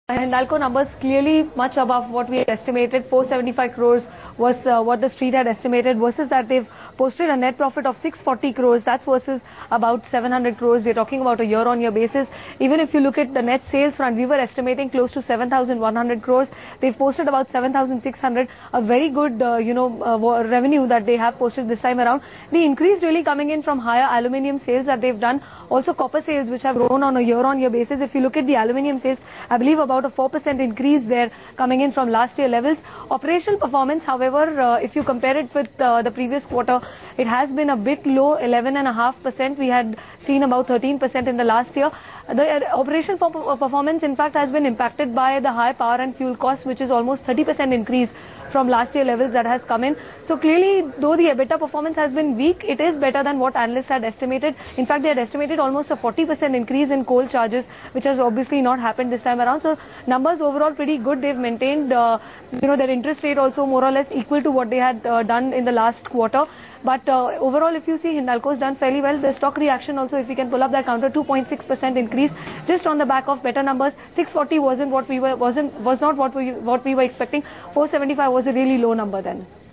Hindalco numbers clearly much above what we had estimated. 475 crores was what the street had estimated, versus that they've posted a net profit of 640 crores. That's versus about 700 crores. We're talking about a year-on-year basis. Even if you look at the net sales front, we were estimating close to 7,100 crores. They've posted about 7,600. A very good, revenue that they have posted this time around. The increase really coming in from higher aluminium sales that they've done. Also copper sales, which have grown on a year-on-year basis. If you look at the aluminium sales, I believe about a 4% increase there coming in from last year levels. Operational performance, however, if you compare it with the previous quarter, it has been a bit low, 11.5%. We had seen about 13% in the last year. The operational performance, in fact, has been impacted by the high power and fuel costs, which is almost 30% increase from last year levels that has come in. So clearly, though the EBITDA performance has been weak, it is better than what analysts had estimated. In fact, they had estimated almost a 40% increase in coal charges, which has obviously not happened this time around. So numbers overall pretty good. They've maintained, their interest rate also more or less equal to what they had done in the last quarter. But overall, if you see, Hindalco's done fairly well. The stock reaction also, if we can pull up that counter, 2.6% increase just on the back of better numbers. 640 was not what we were expecting. 475 was a really low number then.